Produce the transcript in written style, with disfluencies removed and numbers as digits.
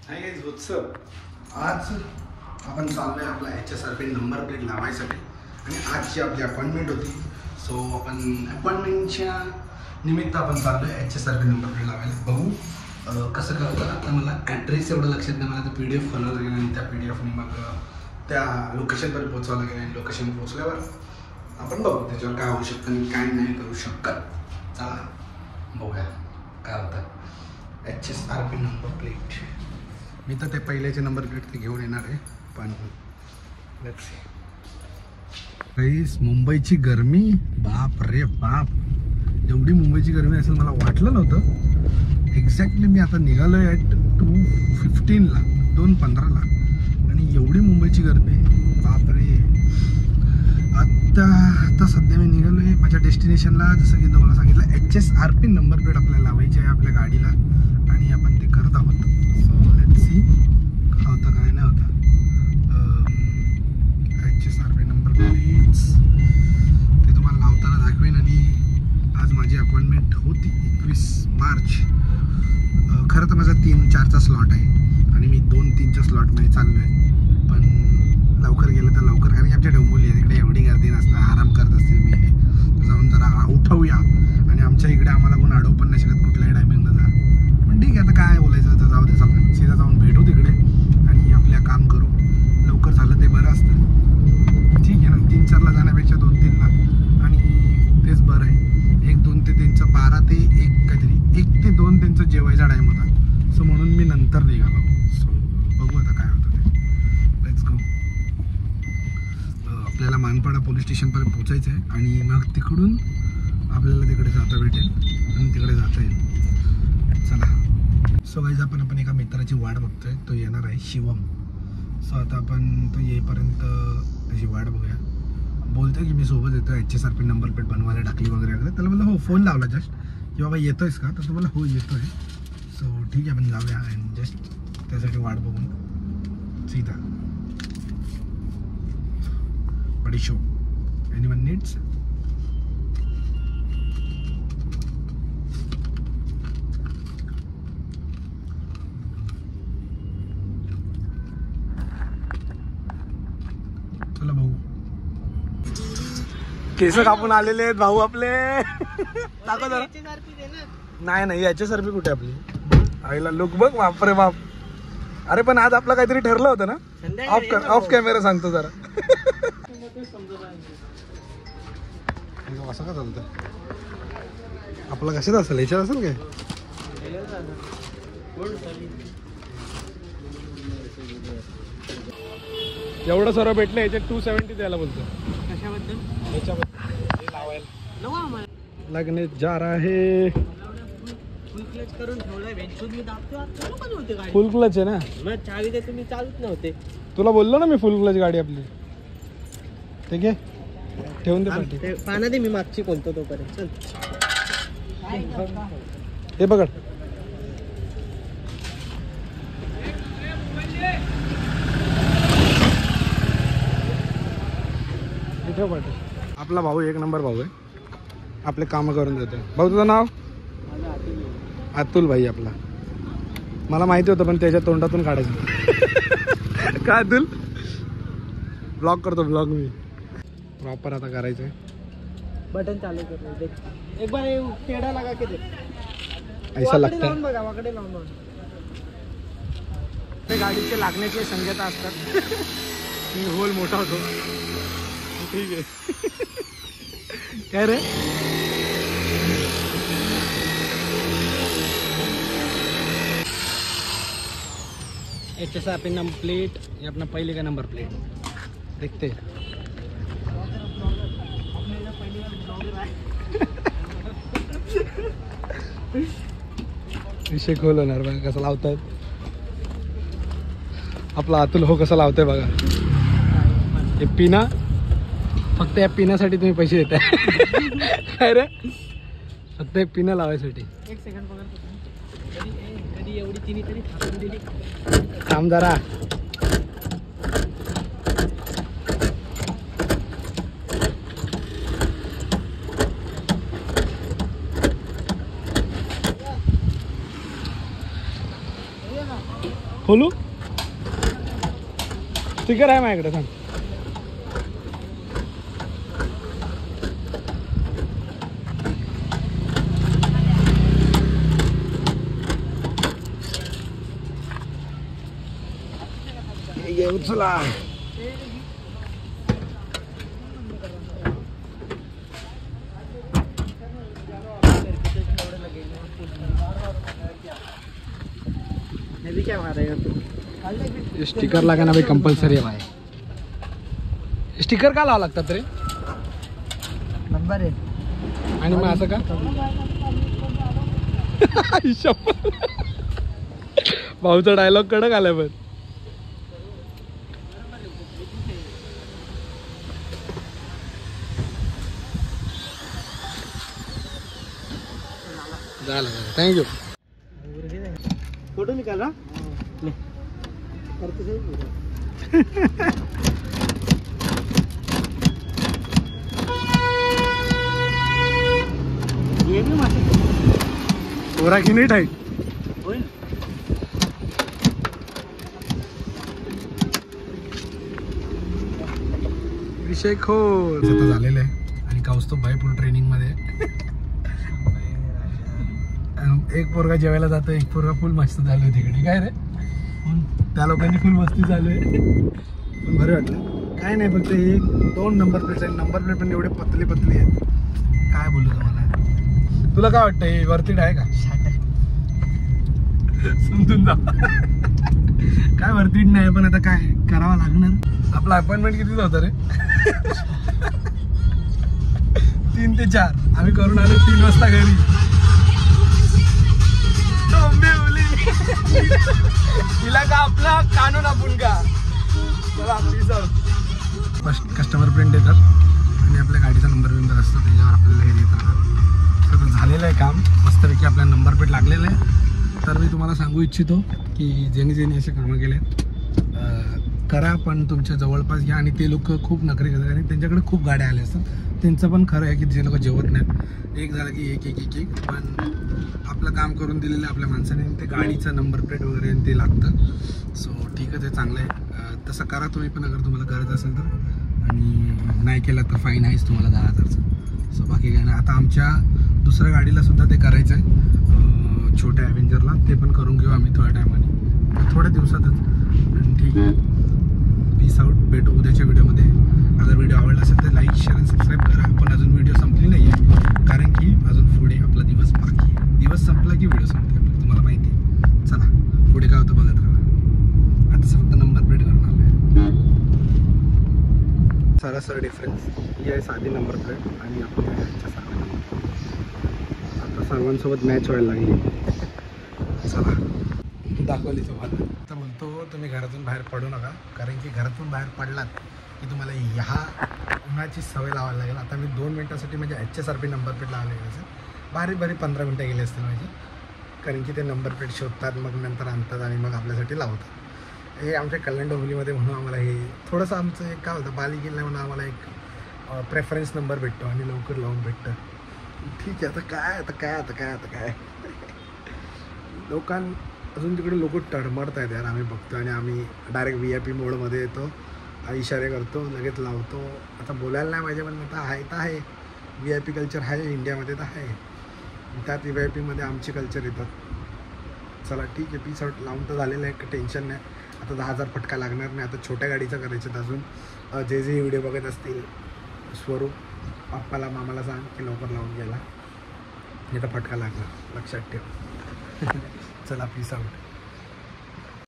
Hi guys, WhatsApp. आज आपण चाललोय आपला HSRP नंबर प्लेट लावायसाठी आणि आजची आपली अपॉइंटमेंट होती. सो आपण अपॉइंटमेंटच्या निमित्त आपण चाललोय HSRP नंबर प्लेट लावायला. बघू कसं करतं. आता मला ॲड्रेस एवढं लक्षात नाही, मला तर PDF बनवावं लागेल आणि त्या PDFने मग त्या लोकेशनपर्यंत पोहोचावं लागेल आणि लोकेशन पोहोचल्यावर आपण बघू त्याच्यावर काय होऊ शकतं आणि काय नाही करू शकत. चला बघूया काय होतं. HSRP number plate. मी तर ते पहिल्याचे नंबर प्लेट ते घेऊन येणार आहे, पण लेट्स सी. गाईस, मुंबईची गरमी, बाप रे बाप. एवढी मुंबईची गरमी असेल मला वाटलं नव्हतं. एक्झॅक्टली मी आता निघालो आहे 2:15ला 2:15ला आणि एवढी मुंबईची गरमी, बाप रे. आता सध्या मी निघालो आहे माझ्या डेस्टिनेशनला. जसं की तुम्हाला सांगितलं, HSRP नंबर प्लेट आपल्याला लावायची आहे आपल्या गाडीला आणि आपण ते करत आहोत. सो लेट्स सी काय होतं काय नाही होतं. HSRP नंबर प्लेट्स ते तुम्हाला लावताना दाखवेन. आणि आज माझी अपॉइंटमेंट होती 21 मार्च. खरं तर माझा 3-4चा स्लॉट आहे आणि मी 2-3च्या स्लॉटमध्ये चाललो आहे. पण लवकर गेलं तर लवकर, कारण की आमच्या डोंबिवली आहे, तिकडे एवढी गर्दी नसतं, आराम करत असतील. मी हे जाऊन जरा उठवूया आणि आमच्या इकडे आम्हाला कोण अडवू पण नाही शकत कुठल्याही टायमिंगला जा. पण ठीक आहे, आता काय बोलायचं, तर जाऊ दे. चला सीधा जाऊन भेटू तिकडे आणि आपल्या काम करू. लवकर झालं ते बरं असतं. ठीक आहे ना, 3-4ला जाण्यापेक्षा 2-3ला, आणि तेच बरं आहे. 1-2 ते त्यांचं 12 ते 1 काहीतरी 1 ते 2 त्यांचं जेवायचा टाईम होता. सो म्हणून मी नंतर निघालो. सो बघू आता काय होतं ते. Let's go. आपल्याला मानपाडा पोलीस स्टेशनपर्यंत पोचायचं आहे आणि मग तिकडून आपल्याला तिकडे जाता भेटेल आणि तिकडे जाता येईल. चला. सो गाईज, आपण एका मित्राची वाट बघतोय. तो येणार आहे, शिवम. सो आता आपण तो येईपर्यंत त्याची वाट बघूया. बोलतोय की मी सोबत येतो, HSRP नंबर प्लेट बनवायला टाकली वगैरे वगैरे. त्याला म्हणलं हो, फोन लावला जस्ट की बाबा येतोयस का, तर तुम्हाला हो येतोय. सो ठीक आहे, आपण जाऊया आणि जस्ट त्यासाठी वाट बघून सीधा बडी शो. Anyone needs. चला भाऊ, केस कापून आलेले आहेत भाऊ आपले. दाखव जरा. नाही HSRP कुठे आपली आईला लुक बघ, बापरे बाप. अरे पण आज आपलं काहीतरी ठरलं होतं ना. ऑफ कॅमेरा सांगतो जरा. असं का चालतं आपलं, कशात असेल, ह्याच्यात असेल काय. एवढं सर्व भेटलं, याच्यात 270 द्यायला बोलतो. कशाबद्दल? याच्याबद्दल लावायला लगने जा रहा. फुल क्लच आहे ना. चावी तर तुम्ही चालूच नव्हते. तुला बोललो ना मी, फुल क्लच गाडी आपली. ठीक आहे, ठेवून दे पाठी. पाना दे, मी मागची बोलतो तोपर्यंत. चल हे बघ. ठेव पाठी. आपला भाऊ 1 नंबर भाऊ आहे, आपले कामं करून देतो. भाऊ तुझं नाव? अतुल भाई आपला. मला माहिती होतं पण त्याच्या तोंडातून काढायचं. काय अतुल? ब्लॉग करतो, ब्लॉग मी प्रॉपर आता करायचं आहे. बटन चालू कर, एक बार टेढ़ा लगा के दे. ऐसा लगता है बघा, वाकडे लावून बघा. ते गाडीचे लागण्याची संकेता असतात. मी होल मोठा होतो. ठीक आहे. काय रे, HSRP नंबर प्लेट, ये अपना पहले का नंबर प्लेट देखते. विषय खोल होणार बघा कसं लावतात. आपला अतुल हो कसं लावतोय बघा. हे पिना, फक्त या पिण्यासाठी तुम्ही पैसे देताय. काय रे, फक्त एक पिना लावायसाठी. 1 सेकंड बघा. कधी एवढी तिन्ही तरी थांबून दिली. थांब जरा. खोलू स्टिकर आहे माझ्याकडे सांग. उचला स्टिकर लगा ना भाई कंपल्सरी है भाई. स्टिकर का लावा लागतात रे नंबर आहे आणि मग असं का भाऊचा डायलॉग कडक आलाय पण. झालं थँक्यू. फोटो निकाल ना पोरा की नाही टाईट विषय खोल आता झालेलं आहे. आणि कौस्तुभ भाई फुल ट्रेनिंग मध्ये. एक पोरगा जेवायला जातो, एक पोरगा फुल मस्त चालू आहे तिकडे. काय रे त्या लोकांनी फुल मस्ती चालू आहे. पण बरं वाटलं. काय नाही फक्त एक 2 नंबर प्लेट आहे. नंबर प्लेट पण एवढे पतली पतली आहेत. काय बोलू तुम्हाला. तुला काय वाटतं हे वरतीड आहे का. समजून जा. काय वरतीड नाही पण आता काय करावं लागणार. आपला अपॉइंटमेंट किती होतं रे 3 ते 4. आम्ही करून आलो 3 वाजता घरी. तिला का आपला कानून आपण का कस्टमर प्रिंट देतात आणि आपल्या गाडीचा नंबर बिंबर असतो त्याच्यावर आपल्याला हे देत राहतात. तर झालेलं आहे काम मस्तपैकी. आपल्या नंबर प्लेट लागलेलं आहे. तर मी तुम्हाला सांगू इच्छितो की ज्यांनी ज्यांनी असे कामं केले करा पण तुमच्या जवळपास घ्या. आणि ते लोक खूप नखरे करतात आणि त्यांच्याकडे खूप गाड्या आल्या असतात. त्यांचं पण खरं आहे की जे लोक जेवत नाहीत. एक झालं की एक एक एक एक पण आपलं काम करून दिलेलं आपल्या माणसाने ते गाडीचं नंबर प्लेट वगैरे ते लागतं. सो ठीक आहे ते चांगलं आहे. तसं करा तुम्ही पण अगर तुम्हाला गरज असेल तर. आणि नाही केलं तर फाईन आहेच तुम्हाला 10,000चं. सो बाकी काय नाही. आता आमच्या दुसऱ्या गाडीला सुद्धा ते करायचं आहे छोट्या ॲव्हेंजरला. ते पण करून घेऊ आम्ही थोड्या टायमाने थोड्या दिवसातच. आणि ठीक आहे पीस आउट. भेटू उद्याच्या व्हिडिओमध्ये. अगर व्हिडिओ आवडला असेल तर लाईक शेअर आणि सबस्क्राईब करा. पण अजून व्हिडिओ संपली नाही आहे कारण की अजून पुढे आपला दिवस बाकी आहे. दिवस संपला की व्हिडिओ संपते आपलं तुम्हाला माहिती आहे. चला पुढे काय होतं बघत राहा. आता फक्त नंबर प्लेट करून आलं आहे. सरासर डिफरन्स ही आहे साधी नंबर प्लेट आणि आपल्या ह्याच्यासारखं नंबर. आता सर्वांसोबत मॅच व्हायला लागली. चला दाखवली तुम्हाला. आता बोलतो तुम्ही घरातून बाहेर पडू नका कारण की घरातून बाहेर पडलात की तुम्हाला ह्या उन्हाची सवय लावायला लागेल. आता मी 2 मिनटासाठी म्हणजे HSRP नंबर प्लेट लावायला गेलं. बारीक 15 मिनटं गेले असतील माझे कारण की ते नंबर प्लेट शोधतात मग नंतर आणतात आणि मग आपल्यासाठी लावतात. हे आमच्या कल्याण डोंबिवलीमध्ये म्हणून आम्हाला हे थोडंसं आमचं एक काय होतं बाली गेलं म्हणून आम्हाला एक प्रेफरन्स नंबर भेटतो आणि लवकर लावून भेटतं. ठीक आहे आता काय लोकां अजून तिकडे लोक टळमळत आहेत यार. आम्ही बघतो आणि आम्ही डायरेक्ट VIP मोडमध्ये येतो. इशारे करतो लगेच लावतो. आता बोलायला नाही पाहिजे पण आता आहे तर आहे. VIP कल्चर आहे इंडियामध्ये तर आहे. त्यात VIP मध्ये आमची कल्चर येतात. चला ठीक आहे पीस आउट. लावून तर झालेलं आहे टेन्शन नाही. आता 10,000 फटका लागणार नाही. आता छोट्या गाडीचं करायचं. अजून जे व्हिडिओ बघत असतील स्वरूप पप्पाला मामाला सांग की लवकर लावून घ्यायला. नाही तर फटका लागणार लक्षात ठेव. चला पीस आउट.